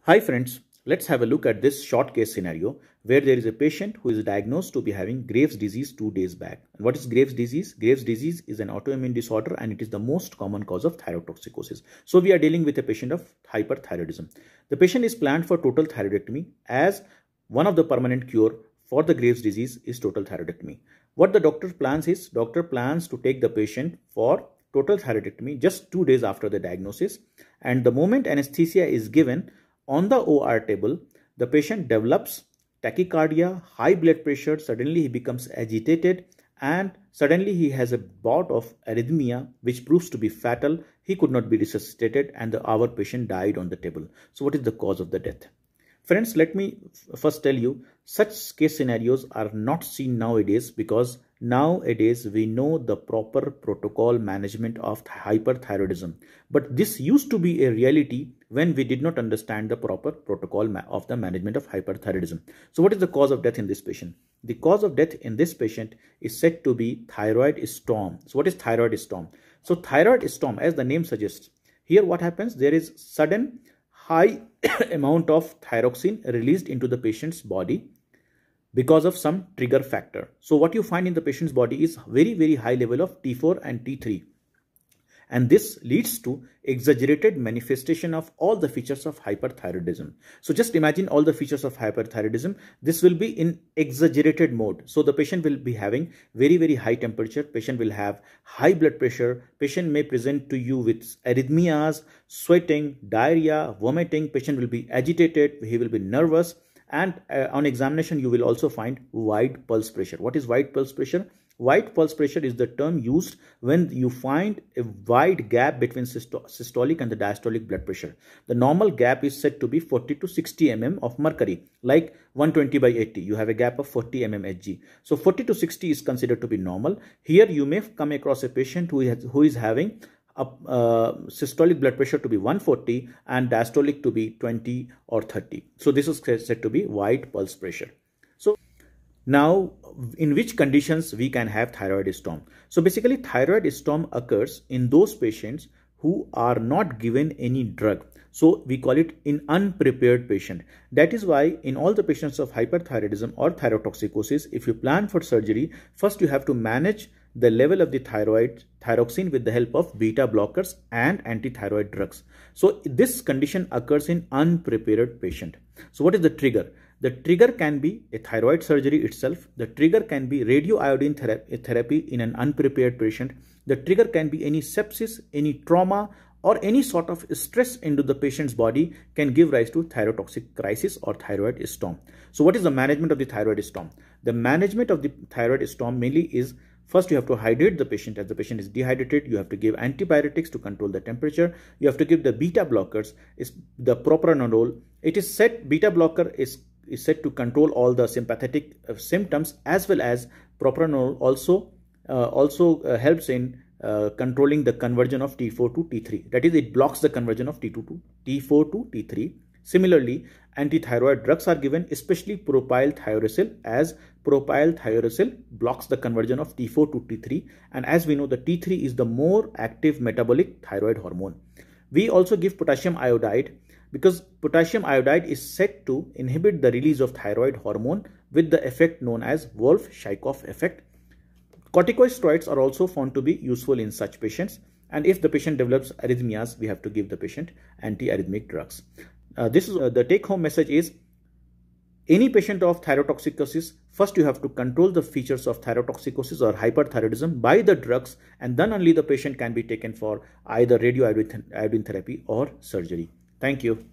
Hi friends, let's have a look at this short case scenario where there is a patient who is diagnosed to be having Graves' disease 2 days back. And what is Graves' disease? Graves' disease is an autoimmune disorder and it is the most common cause of thyrotoxicosis. So we are dealing with a patient of hyperthyroidism. The patient is planned for total thyroidectomy as one of the permanent cure for the Graves' disease is total thyroidectomy. What the doctor plans is, doctor plans to take the patient for total thyroidectomy just 2 days after the diagnosis, and the moment anesthesia is given, on the OR table, the patient develops tachycardia, high blood pressure, suddenly he becomes agitated and suddenly he has a bout of arrhythmia which proves to be fatal. He could not be resuscitated and our patient died on the table. So what is the cause of the death? Friends, let me first tell you, such case scenarios are not seen nowadays because nowadays we know the proper protocol management of hyperthyroidism. But this used to be a reality when we did not understand the proper protocol of the management of hyperthyroidism. So what is the cause of death in this patient? The cause of death in this patient is said to be thyroid storm. So what is thyroid storm? So thyroid storm, as the name suggests, here what happens? There is sudden high amount of thyroxine released into the patient's body because of some trigger factor. So what you find in the patient's body is very high level of T4 and T3. And this leads to exaggerated manifestation of all the features of hyperthyroidism. So just imagine all the features of hyperthyroidism. This will be in exaggerated mode. So the patient will be having very high temperature. Patient will have high blood pressure. Patient may present to you with arrhythmias, sweating, diarrhea, vomiting. Patient will be agitated. He will be nervous. And on examination, you will also find wide pulse pressure. What is wide pulse pressure? Wide pulse pressure is the term used when you find a wide gap between systolic and the diastolic blood pressure. The normal gap is said to be 40 to 60 mm of mercury, like 120 by 80. You have a gap of 40 mm Hg. So 40 to 60 is considered to be normal. Here you may come across a patient who is having systolic blood pressure to be 140 and diastolic to be 20 or 30. So this is said to be wide pulse pressure. So now, in which conditions we can have thyroid storm? So basically, thyroid storm occurs in those patients who are not given any drug. So we call it in unprepared patient. That is why in all the patients of hyperthyroidism or thyrotoxicosis, if you plan for surgery, first you have to manage the level of the thyroxine with the help of beta blockers and anti-thyroid drugs. So this condition occurs in unprepared patient. So what is the trigger? The trigger can be a thyroid surgery itself. The trigger can be radioiodine therapy in an unprepared patient. The trigger can be any sepsis, any trauma, or any sort of stress into the patient's body can give rise to thyrotoxic crisis or thyroid storm. So what is the management of the thyroid storm? The management of the thyroid storm mainly is, first you have to hydrate the patient. As the patient is dehydrated, you have to give antibiotics to control the temperature. You have to give the beta blockers, is the propranolol. It is said beta blocker is said to control all the sympathetic symptoms, as well as propranolol also helps in controlling the conversion of T4 to T3. That is, it blocks the conversion of T4 to T3. Similarly, anti-thyroid drugs are given, especially propylthiouracil, as propylthiouracil blocks the conversion of T4 to T3. And as we know, the T3 is the more active metabolic thyroid hormone. We also give potassium iodide because potassium iodide is said to inhibit the release of thyroid hormone with the effect known as Wolff-Chaikoff effect. Corticosteroids are also found to be useful in such patients. And if the patient develops arrhythmias, we have to give the patient anti-arrhythmic drugs. This is the take-home message is, any patient of thyrotoxicosis, first you have to control the features of thyrotoxicosis or hyperthyroidism by the drugs, and then only the patient can be taken for either radioiodine therapy or surgery. Thank you.